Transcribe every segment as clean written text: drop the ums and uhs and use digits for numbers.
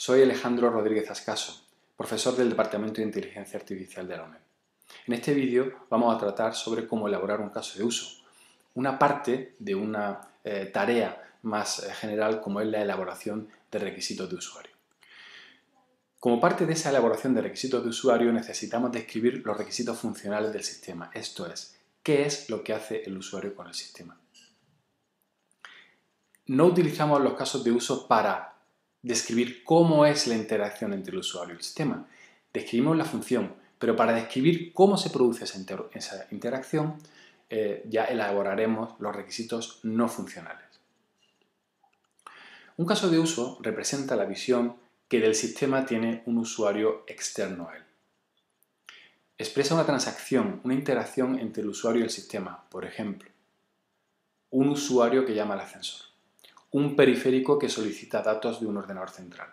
Soy Alejandro Rodríguez Ascaso, profesor del Departamento de Inteligencia Artificial de la UNED. En este vídeo vamos a tratar sobre cómo elaborar un caso de uso, una parte de una tarea más general como es la elaboración de requisitos de usuario. Como parte de esa elaboración de requisitos de usuario necesitamos describir los requisitos funcionales del sistema, esto es, qué es lo que hace el usuario con el sistema. No utilizamos los casos de uso para describir cómo es la interacción entre el usuario y el sistema. Describimos la función, pero para describir cómo se produce esa interacción ya elaboraremos los requisitos no funcionales. Un caso de uso representa la visión que del sistema tiene un usuario externo a él. Expresa una transacción, una interacción entre el usuario y el sistema, por ejemplo, un usuario que llama al ascensor, un periférico que solicita datos de un ordenador central.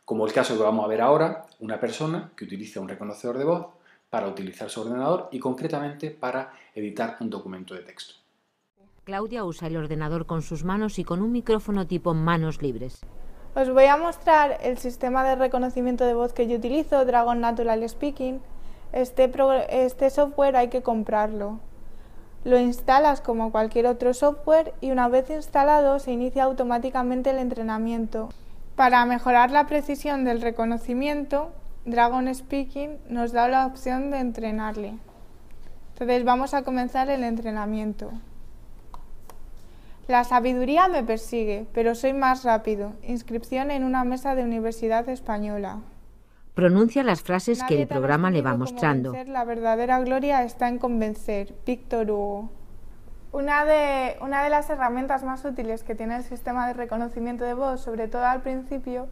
Como el caso que vamos a ver ahora, una persona que utiliza un reconocedor de voz para utilizar su ordenador y concretamente para editar un documento de texto. Claudia usa el ordenador con sus manos y con un micrófono tipo manos libres. Os voy a mostrar el sistema de reconocimiento de voz que yo utilizo, Dragon Natural Speaking. Este software hay que comprarlo. Lo instalas como cualquier otro software y una vez instalado se inicia automáticamente el entrenamiento. Para mejorar la precisión del reconocimiento, Dragon Speaking nos da la opción de entrenarle. Entonces vamos a comenzar el entrenamiento. La sabiduría me persigue, pero soy más rápido. Inscripción en una mesa de Universidad Española. Pronuncia las frases que el programa le va mostrando. La verdadera gloria está en convencer. Víctor Hugo. Una de las herramientas más útiles que tiene el sistema de reconocimiento de voz, sobre todo al principio,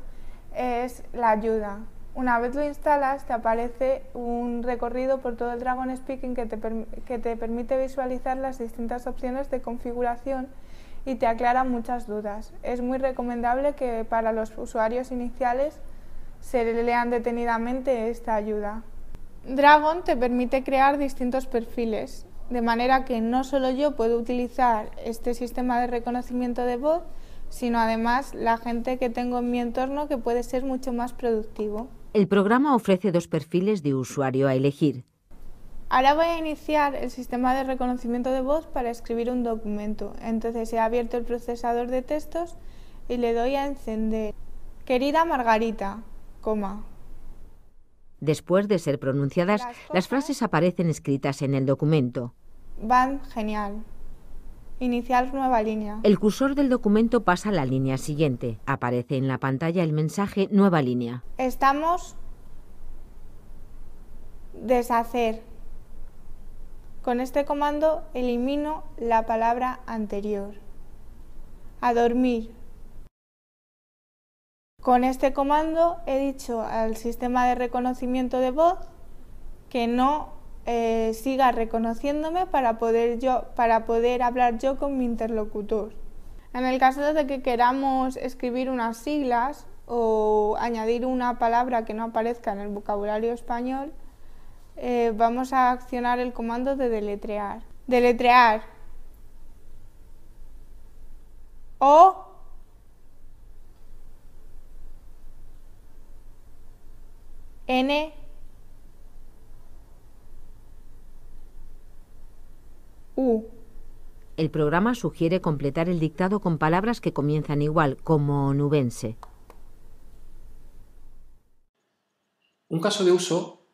es la ayuda. Una vez lo instalas, te aparece un recorrido por todo el Dragon Speaking que te permite visualizar las distintas opciones de configuración y te aclara muchas dudas. Es muy recomendable que para los usuarios iniciales se lean detenidamente esta ayuda. Dragon te permite crear distintos perfiles, de manera que no solo yo puedo utilizar este sistema de reconocimiento de voz, sino además la gente que tengo en mi entorno que puede ser mucho más productivo. El programa ofrece dos perfiles de usuario a elegir. Ahora voy a iniciar el sistema de reconocimiento de voz para escribir un documento. Entonces he abierto el procesador de textos y le doy a encender. Querida Margarita, coma. Después de ser pronunciadas, las frases aparecen escritas en el documento. Van genial. Iniciar nueva línea. El cursor del documento pasa a la línea siguiente. Aparece en la pantalla el mensaje Nueva línea. Estamos. Deshacer. Con este comando elimino la palabra anterior. A dormir. Con este comando he dicho al sistema de reconocimiento de voz que no siga reconociéndome para poder hablar yo con mi interlocutor. En el caso de que queramos escribir unas siglas o añadir una palabra que no aparezca en el vocabulario español, vamos a accionar el comando de deletrear. Deletrear. O N U. El programa sugiere completar el dictado con palabras que comienzan igual, como onubense. Un caso de uso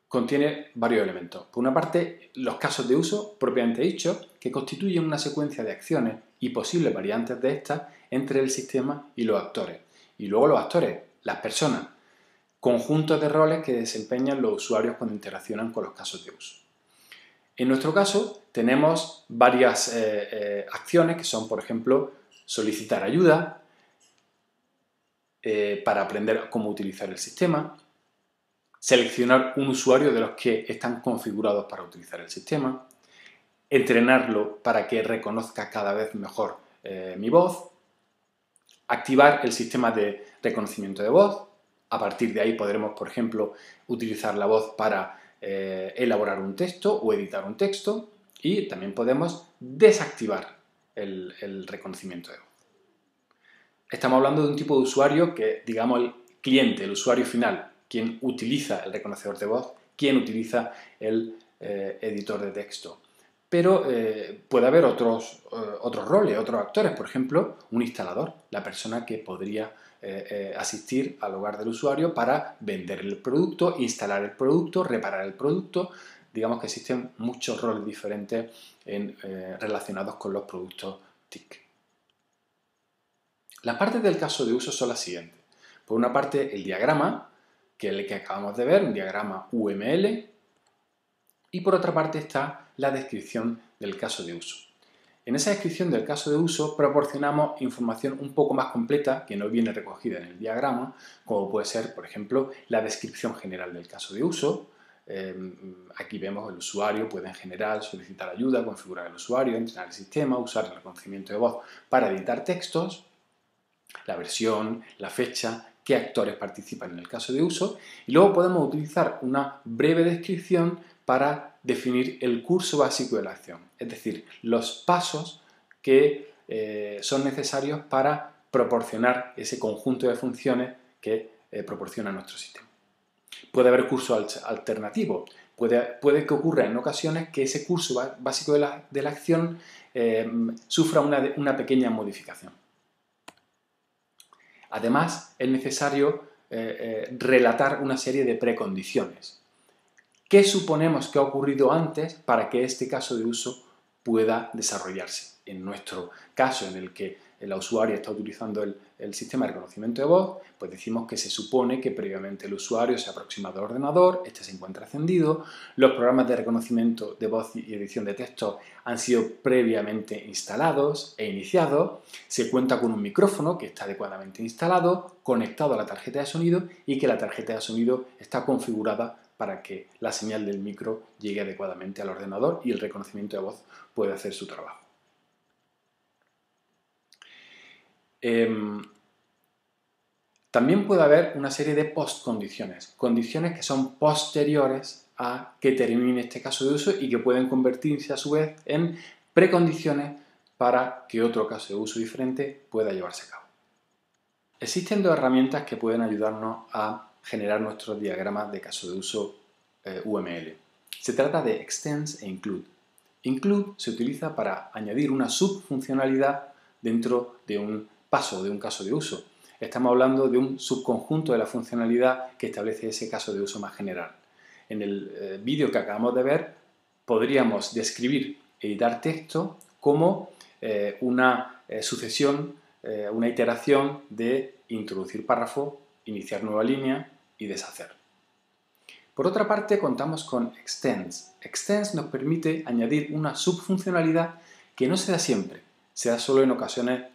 contiene varios elementos. Por una parte, los casos de uso propiamente dichos, que constituyen una secuencia de acciones y posibles variantes de estas entre el sistema y los actores. Y luego los actores, las personas, conjuntos de roles que desempeñan los usuarios cuando interaccionan con los casos de uso. En nuestro caso tenemos varias acciones que son, por ejemplo, solicitar ayuda para aprender cómo utilizar el sistema, seleccionar un usuario de los que están configurados para utilizar el sistema, entrenarlo para que reconozca cada vez mejor mi voz, activar el sistema de reconocimiento de voz. A partir de ahí podremos, por ejemplo, utilizar la voz para elaborar un texto o editar un texto y también podemos desactivar el reconocimiento de voz. Estamos hablando de un tipo de usuario que, digamos, cliente, el usuario final, quien utiliza el reconocedor de voz, quien utiliza el editor de texto. Pero puede haber otros roles, otros actores, por ejemplo, un instalador, la persona que podría asistir al hogar del usuario para vender el producto, instalar el producto, reparar el producto. Digamos que existen muchos roles diferentes relacionados con los productos TIC. Las partes del caso de uso son las siguientes. Por una parte, el diagrama, que es el que acabamos de ver, un diagrama UML, y por otra parte está la descripción del caso de uso. En esa descripción del caso de uso proporcionamos información un poco más completa que no viene recogida en el diagrama, como puede ser, por ejemplo, la descripción general del caso de uso. Aquí vemos el usuario puede en general solicitar ayuda, configurar el usuario, entrenar el sistema, usar el reconocimiento de voz para editar textos, la versión, la fecha, qué actores participan en el caso de uso, y luego podemos utilizar una breve descripción para definir el curso básico de la acción, es decir, los pasos que son necesarios para proporcionar ese conjunto de funciones que proporciona nuestro sistema. Puede haber curso alternativo, puede que ocurra en ocasiones que ese curso básico de la acción sufra una pequeña modificación. Además, es necesario relatar una serie de precondiciones. ¿Qué suponemos que ha ocurrido antes para que este caso de uso pueda desarrollarse? En nuestro caso, en el que la usuaria está utilizando el sistema de reconocimiento de voz, pues decimos que se supone que previamente el usuario se ha aproximado al ordenador, este se encuentra encendido, los programas de reconocimiento de voz y edición de texto han sido previamente instalados e iniciados, se cuenta con un micrófono que está adecuadamente instalado, conectado a la tarjeta de sonido y que la tarjeta de sonido está configurada para que la señal del micro llegue adecuadamente al ordenador y el reconocimiento de voz pueda hacer su trabajo. También puede haber una serie de postcondiciones, condiciones que son posteriores a que termine este caso de uso y que pueden convertirse a su vez en precondiciones para que otro caso de uso diferente pueda llevarse a cabo. Existen dos herramientas que pueden ayudarnos a generar nuestros diagramas de caso de uso UML. Se trata de Extends e Include. Include se utiliza para añadir una subfuncionalidad dentro de un paso de un caso de uso. Estamos hablando de un subconjunto de la funcionalidad que establece ese caso de uso más general. En el vídeo que acabamos de ver podríamos describir editar texto como una sucesión, una iteración de introducir párrafo, iniciar nueva línea y deshacer. Por otra parte, contamos con Extends. Extends nos permite añadir una subfuncionalidad que no se da siempre, se da solo en ocasiones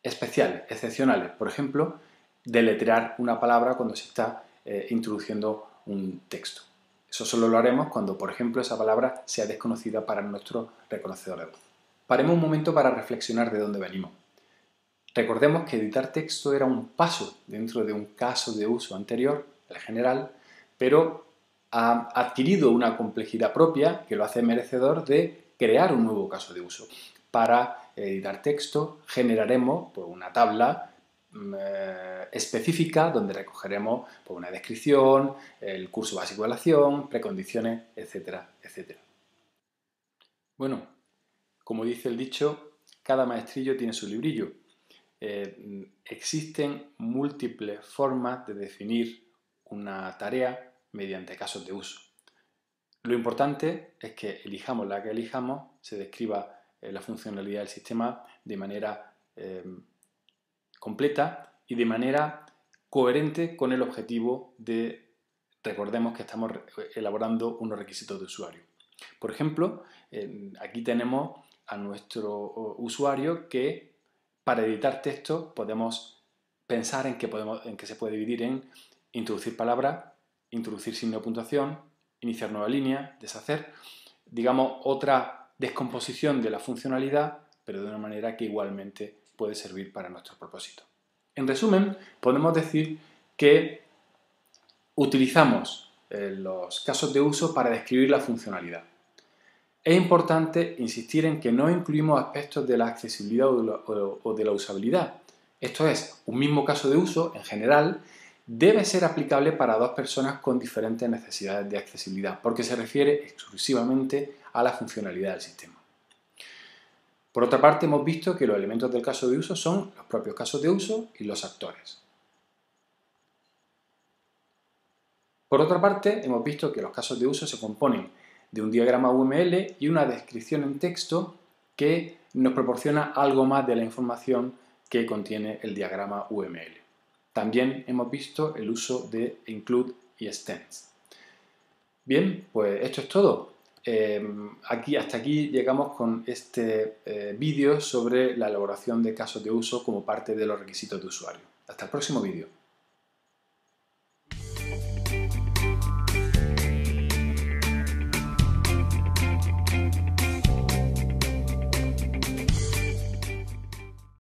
especiales, excepcionales. Por ejemplo, deletrear una palabra cuando se está introduciendo un texto. Eso solo lo haremos cuando, por ejemplo, esa palabra sea desconocida para nuestro reconocedor de voz. Paremos un momento para reflexionar de dónde venimos. Recordemos que editar texto era un paso dentro de un caso de uso anterior, el general, pero ha adquirido una complejidad propia que lo hace merecedor de crear un nuevo caso de uso. Para editar texto generaremos pues, una tabla específica donde recogeremos pues, una descripción, el curso básico de la acción, precondiciones, etcétera, etcétera. Bueno, como dice el dicho, cada maestrillo tiene su librillo. Existen múltiples formas de definir una tarea mediante casos de uso. Lo importante es que elijamos la que elijamos, se describa la funcionalidad del sistema de manera completa y de manera coherente con el objetivo de, recordemos que estamos elaborando unos requisitos de usuario. Por ejemplo, aquí tenemos a nuestro usuario que para editar texto podemos pensar en que se puede dividir en introducir palabra, introducir signo de puntuación, iniciar nueva línea, deshacer, digamos otra descomposición de la funcionalidad, pero de una manera que igualmente puede servir para nuestro propósito. En resumen, podemos decir que utilizamos los casos de uso para describir la funcionalidad. Es importante insistir en que no incluimos aspectos de la accesibilidad o de la usabilidad. Esto es, un mismo caso de uso, en general, debe ser aplicable para dos personas con diferentes necesidades de accesibilidad, porque se refiere exclusivamente a la funcionalidad del sistema. Por otra parte, hemos visto que los elementos del caso de uso son los propios casos de uso y los actores. Por otra parte, hemos visto que los casos de uso se componen de un diagrama UML y una descripción en texto que nos proporciona algo más de la información que contiene el diagrama UML. También hemos visto el uso de include y extends. Bien, pues esto es todo. Hasta aquí llegamos con este vídeo sobre la elaboración de casos de uso como parte de los requisitos de usuario. Hasta el próximo vídeo.